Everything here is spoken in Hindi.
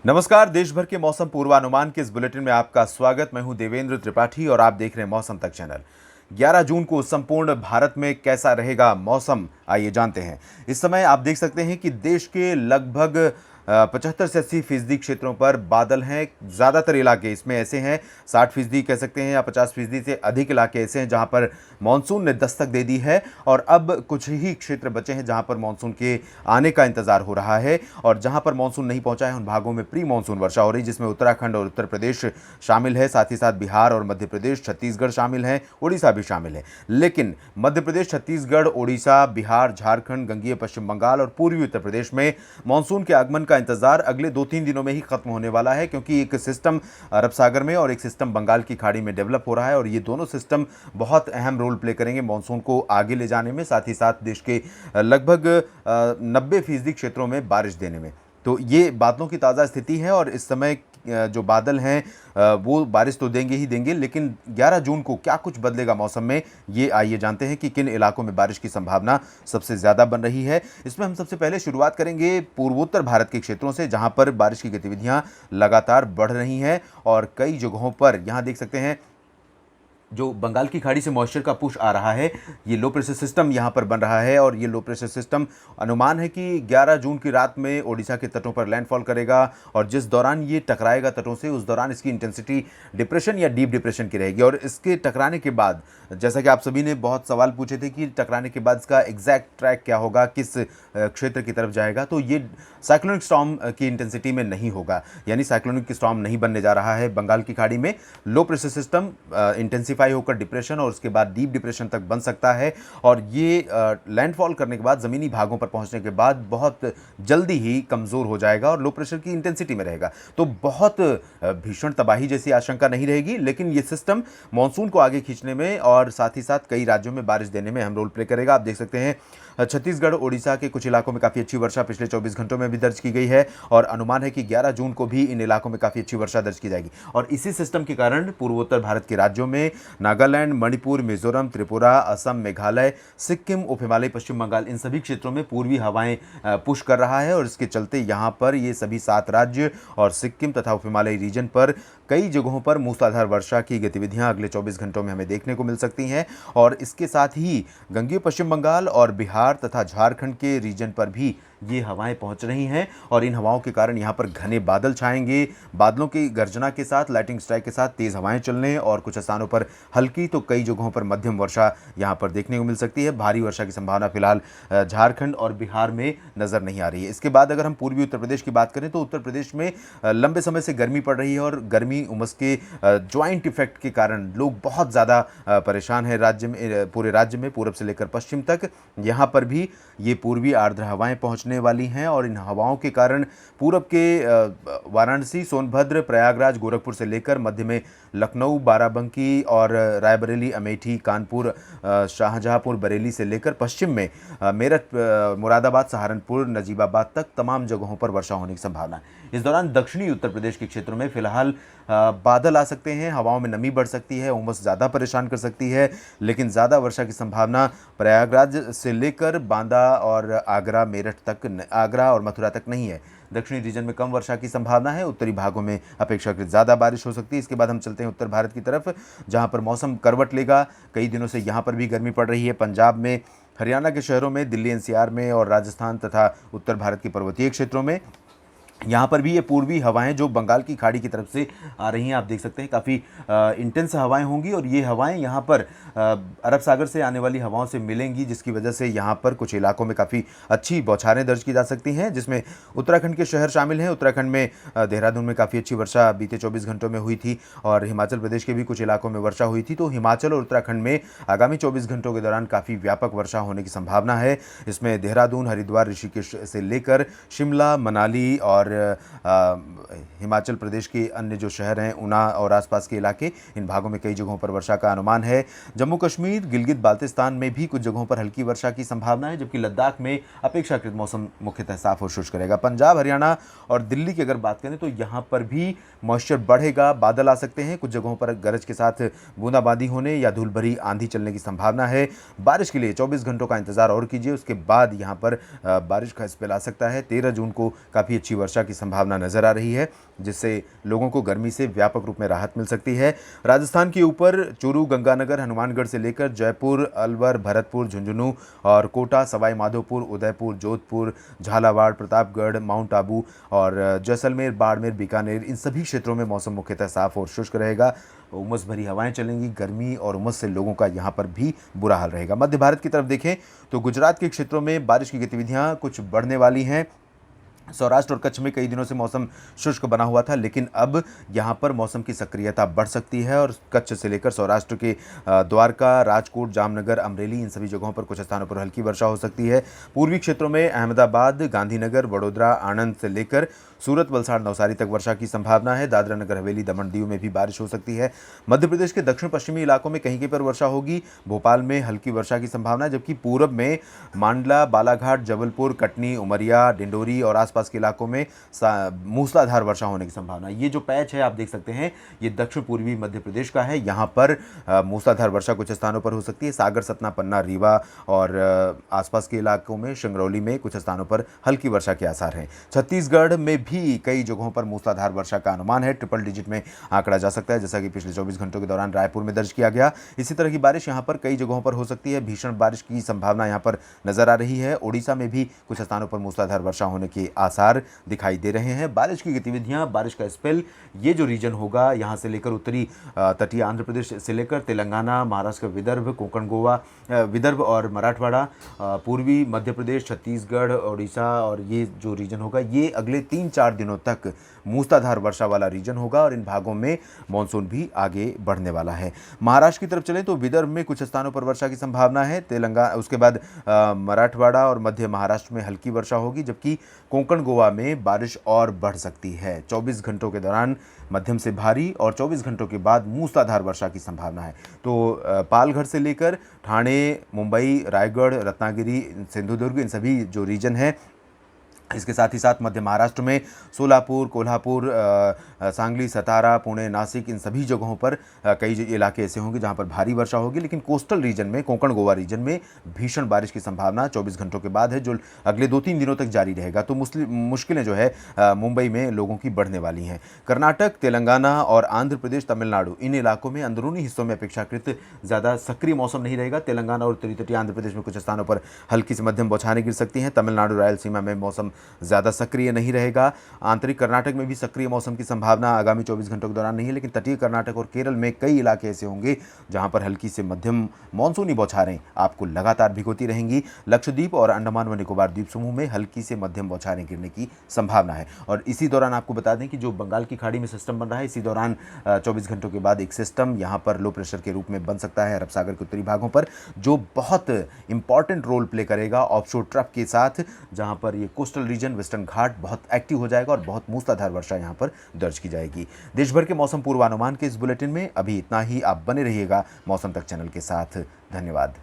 नमस्कार। देश भर के मौसम पूर्वानुमान के इस बुलेटिन में आपका स्वागत। मैं हूं देवेंद्र त्रिपाठी और आप देख रहे हैं मौसम तक चैनल। 11 जून को संपूर्ण भारत में कैसा रहेगा मौसम, आइए जानते हैं। इस समय आप देख सकते हैं कि देश के लगभग 75 से 80% क्षेत्रों पर बादल हैं। ज़्यादातर इलाके इसमें ऐसे हैं, 60% कह सकते हैं या 50% से अधिक इलाके ऐसे हैं जहां पर मानसून ने दस्तक दे दी है। और अब कुछ ही क्षेत्र बचे हैं जहां पर मानसून के आने का इंतजार हो रहा है, और जहां पर मानसून नहीं पहुंचा है उन भागों में प्री मानसून वर्षा हो रही है, जिसमें उत्तराखंड और उत्तर प्रदेश शामिल है। साथ ही साथ बिहार और मध्य प्रदेश, छत्तीसगढ़ शामिल हैं, उड़ीसा भी शामिल है। लेकिन मध्य प्रदेश, छत्तीसगढ़, उड़ीसा, बिहार, झारखंड, गंगीय पश्चिम बंगाल और पूर्वी उत्तर प्रदेश में मानसून के आगमन का इंतजार अगले 2-3 दिनों में ही खत्म होने वाला है, क्योंकि एक सिस्टम अरब सागर में और एक सिस्टम बंगाल की खाड़ी में डेवलप हो रहा है, और ये दोनों सिस्टम बहुत अहम रोल प्ले करेंगे मानसून को आगे ले जाने में, साथ ही साथ देश के लगभग 90% क्षेत्रों में बारिश देने में। तो ये बादलों की ताज़ा स्थिति है, और इस समय जो बादल हैं वो बारिश तो देंगे ही देंगे, लेकिन 11 जून को क्या कुछ बदलेगा मौसम में, ये आइए जानते हैं कि किन इलाकों में बारिश की संभावना सबसे ज़्यादा बन रही है। इसमें हम सबसे पहले शुरुआत करेंगे पूर्वोत्तर भारत के क्षेत्रों से, जहां पर बारिश की गतिविधियां लगातार बढ़ रही हैं, और कई जगहों पर यहां देख सकते हैं जो बंगाल की खाड़ी से मॉइस्चर का पुश आ रहा है, ये लो प्रेशर सिस्टम यहाँ पर बन रहा है, और ये लो प्रेशर सिस्टम अनुमान है कि 11 जून की रात में ओडिशा के तटों पर लैंडफॉल करेगा, और जिस दौरान ये टकराएगा तटों से, उस दौरान इसकी इंटेंसिटी डिप्रेशन या डीप डिप्रेशन की रहेगी। और इसके टकराने के बाद, जैसा कि आप सभी ने बहुत सवाल पूछे थे कि टकराने के बाद इसका एग्जैक्ट ट्रैक क्या होगा, किस क्षेत्र की तरफ जाएगा, तो ये साइक्लोनिक स्टॉर्म की इंटेंसिटी में नहीं होगा, यानी साइक्लोनिक स्टॉर्म नहीं बनने जा रहा है बंगाल की खाड़ी में। लो प्रेशर सिस्टम इंटेंसिफाई होकर डिप्रेशन और उसके बाद डीप डिप्रेशन तक बन सकता है, और ये लैंडफॉल करने के बाद, ज़मीनी भागों पर पहुंचने के बाद बहुत जल्दी ही कमज़ोर हो जाएगा और लो प्रेशर की इंटेंसिटी में रहेगा। तो बहुत भीषण तबाही जैसी आशंका नहीं रहेगी, लेकिन ये सिस्टम मानसून को आगे खींचने में और साथ ही साथ कई राज्यों में बारिश देने में अहम रोल प्ले करेगा। आप देख सकते हैं छत्तीसगढ़, ओडिशा के कुछ इलाकों में काफ़ी अच्छी वर्षा पिछले 24 घंटों में भी दर्ज की गई है, और अनुमान है कि 11 जून को भी इन इलाकों में काफ़ी अच्छी वर्षा दर्ज की जाएगी। और इसी सिस्टम के कारण पूर्वोत्तर भारत के राज्यों में नागालैंड, मणिपुर, मिजोरम, त्रिपुरा, असम, मेघालय, सिक्किम, उप हिमालय, पश्चिम बंगाल, इन सभी क्षेत्रों में पूर्वी हवाएं पुश कर रहा है, और इसके चलते यहाँ पर ये सभी 7 राज्य और सिक्किम तथा उप हिमालयी रीजन पर कई जगहों पर मूसलाधार वर्षा की गतिविधियां अगले 24 घंटों में हमें देखने को मिल सकती हैं। और इसके साथ ही गंगीय पश्चिम बंगाल और बिहार तथा झारखंड के रीजन पर भी ये हवाएं पहुंच रही हैं, और इन हवाओं के कारण यहाँ पर घने बादल छाएंगे। बादलों की गर्जना के साथ, लाइटिंग स्ट्राइक के साथ तेज़ हवाएं चलने और कुछ स्थानों पर हल्की तो कई जगहों पर मध्यम वर्षा यहाँ पर देखने को मिल सकती है। भारी वर्षा की संभावना फिलहाल झारखंड और बिहार में नज़र नहीं आ रही है। इसके बाद अगर हम पूर्वी उत्तर प्रदेश की बात करें, तो उत्तर प्रदेश में लंबे समय से गर्मी पड़ रही है, और गर्मी उमस के ज्वाइंट इफेक्ट के कारण लोग बहुत ज़्यादा परेशान हैं राज्य में, पूरे राज्य में पूरब से लेकर पश्चिम तक। यहाँ पर भी ये पूर्वी आर्द्र हवाएं पहुँचने वाली हैं, और इन हवाओं के कारण पूरब के वाराणसी, सोनभद्र, प्रयागराज, गोरखपुर से लेकर मध्य में लखनऊ, बाराबंकी और रायबरेली, अमेठी, कानपुर, शाहजहांपुर, बरेली से लेकर पश्चिम में मेरठ, मुरादाबाद, सहारनपुर, नजीबाबाद तक तमाम जगहों पर वर्षा होने की संभावना है। इस दौरान दक्षिणी उत्तर प्रदेश के क्षेत्रों में फिलहाल बादल आ सकते हैं, हवाओं में नमी बढ़ सकती है, उमस ज़्यादा परेशान कर सकती है, लेकिन ज़्यादा वर्षा की संभावना प्रयागराज से लेकर बांदा और आगरा, मेरठ तक, आगरा और मथुरा तक नहीं है। दक्षिणी रीजन में कम वर्षा की संभावना है, उत्तरी भागों में अपेक्षाकृत ज़्यादा बारिश हो सकती है। इसके बाद हम चलते हैं उत्तर भारत की तरफ, जहां पर मौसम करवट लेगा। कई दिनों से यहां पर भी गर्मी पड़ रही है। पंजाब में, हरियाणा के शहरों में, दिल्ली एनसीआर में और राजस्थान तथा उत्तर भारत के पर्वतीय क्षेत्रों में, यहाँ पर भी ये पूर्वी हवाएं जो बंगाल की खाड़ी की तरफ से आ रही हैं, आप देख सकते हैं काफ़ी इंटेंस हवाएं होंगी, और ये हवाएं यहाँ पर अरब सागर से आने वाली हवाओं से मिलेंगी, जिसकी वजह से यहाँ पर कुछ इलाकों में काफ़ी अच्छी बौछारें दर्ज की जा सकती हैं, जिसमें उत्तराखंड के शहर शामिल हैं। उत्तराखंड में देहरादून में काफ़ी अच्छी वर्षा बीते 24 घंटों में हुई थी, और हिमाचल प्रदेश के भी कुछ इलाकों में वर्षा हुई थी। तो हिमाचल और उत्तराखंड में आगामी 24 घंटों के दौरान काफ़ी व्यापक वर्षा होने की संभावना है। इसमें देहरादून, हरिद्वार, ऋषिकेश से लेकर शिमला, मनाली और हिमाचल प्रदेश के अन्य जो शहर हैं, ऊना और आसपास के इलाके, इन भागों में कई जगहों पर वर्षा का अनुमान है। जम्मू कश्मीर, गिलगित बाल्तिस्तान में भी कुछ जगहों पर हल्की वर्षा की संभावना है, जबकि लद्दाख में अपेक्षाकृत मौसम मुख्यतः साफ और शुष्क रहेगा। पंजाब, हरियाणा और दिल्ली की अगर बात करें, तो यहाँ पर भी मॉइस्चर बढ़ेगा, बादल आ सकते हैं, कुछ जगहों पर गरज के साथ बूंदाबांदी होने या धूल भरी आंधी चलने की संभावना है। बारिश के लिए 24 घंटों का इंतजार और कीजिए, उसके बाद यहाँ पर बारिश का स्पेल आ सकता है। 13 जून को काफ़ी अच्छी वर्षा वर्षा की संभावना नजर आ रही है, जिससे लोगों को गर्मी से व्यापक रूप में राहत मिल सकती है। राजस्थान के ऊपर चूरू, गंगानगर, हनुमानगढ़ से लेकर जयपुर, अलवर, भरतपुर, झुंझुनू और कोटा, सवाई माधोपुर, उदयपुर, जोधपुर, झालावाड़, प्रतापगढ़, माउंट आबू और जैसलमेर, बाड़मेर, बीकानेर, इन सभी क्षेत्रों में मौसम मुख्यतः साफ और शुष्क रहेगा। उमस भरी हवाएं चलेंगी। गर्मी और उमस से लोगों का यहाँ पर भी बुरा हाल रहेगा। मध्य भारत की तरफ देखें तो गुजरात के क्षेत्रों में बारिश की गतिविधियां कुछ बढ़ने वाली हैं। सौराष्ट्र और कच्छ में कई दिनों से मौसम शुष्क बना हुआ था, लेकिन अब यहां पर मौसम की सक्रियता बढ़ सकती है और कच्छ से लेकर सौराष्ट्र के द्वारका, राजकोट, जामनगर, अमरेली, इन सभी जगहों पर कुछ स्थानों पर हल्की वर्षा हो सकती है। पूर्वी क्षेत्रों में अहमदाबाद, गांधीनगर, वडोदरा, आणंद से लेकर सूरत, वलसाड़, नवसारी तक वर्षा की संभावना है। दादरा नगर हवेली, दमन दीव में भी बारिश हो सकती है। मध्य प्रदेश के दक्षिण पश्चिमी इलाकों में कहीं कहीं पर वर्षा होगी। भोपाल में हल्की वर्षा की संभावना है, जबकि पूरब में मांडला, बालाघाट, जबलपुर, कटनी, उमरिया, डिंडोरी और आसपास के इलाकों में मूसलाधार वर्षा होने की संभावना। ये जो पैच है आप देख सकते हैं, ये दक्षिण पूर्वी मध्य प्रदेश का है। यहाँ पर मूसलाधार वर्षा कुछ स्थानों पर हो सकती है। सागर, सतना, पन्ना, रीवा और आसपास के इलाकों में, सिंगरौली में कुछ स्थानों पर हल्की वर्षा के आसार हैं। छत्तीसगढ़ में भी कई जगहों पर मूसलाधार वर्षा का अनुमान है। ट्रिपल डिजिट में आंकड़ा जा सकता है, जैसा कि पिछले 24 घंटों के दौरान रायपुर में दर्ज किया गया। इसी तरह की बारिश यहाँ पर कई जगहों पर हो सकती है। भीषण बारिश की संभावना यहाँ पर नजर आ रही है। ओडिशा में भी कुछ स्थानों पर मूसलाधार वर्षा होने के आसार दिखाई दे रहे हैं। बारिश की गतिविधियां, बारिश का स्पेल, ये जो रीजन होगा यहाँ से लेकर उत्तरी तटीय आंध्र प्रदेश से लेकर तेलंगाना, महाराष्ट्र का विदर्भ, कोंकण, गोवा, विदर्भ और मराठवाड़ा, पूर्वी मध्य प्रदेश, छत्तीसगढ़, ओडिशा और ये जो रीजन होगा, ये अगले 3-4 दिनों तक मूसलाधार वर्षा वाला रीजन होगा और इन भागों में मानसून भी आगे बढ़ने वाला है। महाराष्ट्र की तरफ चलें तो विदर्भ में कुछ स्थानों पर वर्षा की संभावना है। तेलंगाना, उसके बाद मराठवाड़ा और मध्य महाराष्ट्र में हल्की वर्षा होगी, जबकि कोंकण, गोवा में बारिश और बढ़ सकती है। 24 घंटों के दौरान मध्यम से भारी और 24 घंटों के बाद मूसलाधार वर्षा की संभावना है। तो पालघर से लेकर ठाणे, मुंबई, रायगढ़, रत्नागिरी, सिंधुदुर्ग, इन सभी जो रीजन है, इसके साथ ही साथ मध्य महाराष्ट्र में सोलापुर, कोल्हापुर, सांगली, सतारा, पुणे, नासिक, इन सभी जगहों पर कई इलाके ऐसे होंगे जहां पर भारी वर्षा होगी। लेकिन कोस्टल रीजन में, कोंकण, गोवा रीजन में भीषण बारिश की संभावना 24 घंटों के बाद है, जो अगले 2-3 दिनों तक जारी रहेगा। तो मुश्किलें जो है मुंबई में लोगों की बढ़ने वाली हैं। कर्नाटक, तेलंगाना और आंध्र प्रदेश, तमिलनाडु, इन इलाकों में अंदरूनी हिस्सों में अपेक्षाकृत ज़्यादा सक्रिय मौसम नहीं रहेगा। तेलंगाना और उत्तरी तटीय आंध्र प्रदेश में कुछ स्थानों पर हल्की से मध्यम बौछारें गिर सकती हैं। तमिलनाडु, रायलसीमा में मौसम ज़्यादा सक्रिय नहीं रहेगा। आंतरिक कर्नाटक में भी सक्रिय मौसम की संभावना आगामी 24 घंटों के दौरान नहीं है, लेकिन तटीय कर्नाटक और केरल में कई इलाके ऐसे होंगे जहां पर हल्की से मध्यम मानसूनी बौछारें आपको लगातार भिगोती रहेंगी। लक्षद्वीप और अंडमान व निकोबार द्वीप समूह में हल्की से मध्यम बौछारें गिरने की संभावना है। और इसी दौरान आपको बता दें कि जो बंगाल की खाड़ी में सिस्टम बन रहा है, इसी दौरान 24 घंटों के बाद एक सिस्टम यहाँ पर लो प्रेशर के रूप में बन सकता है अरब सागर के उत्तरी भागों पर, जो बहुत इंपॉर्टेंट रोल प्ले करेगा ऑफशोर ट्रफ के साथ, जहां पर ये कोस्टल रीजन, वेस्टर्न घाट बहुत एक्टिव हो जाएगा और बहुत मूसलाधार वर्षा यहां पर दर्ज की जाएगी। देश भर के मौसम पूर्वानुमान के इस बुलेटिन में अभी इतना ही। आप बने रहिएगा मौसम तक चैनल के साथ। धन्यवाद।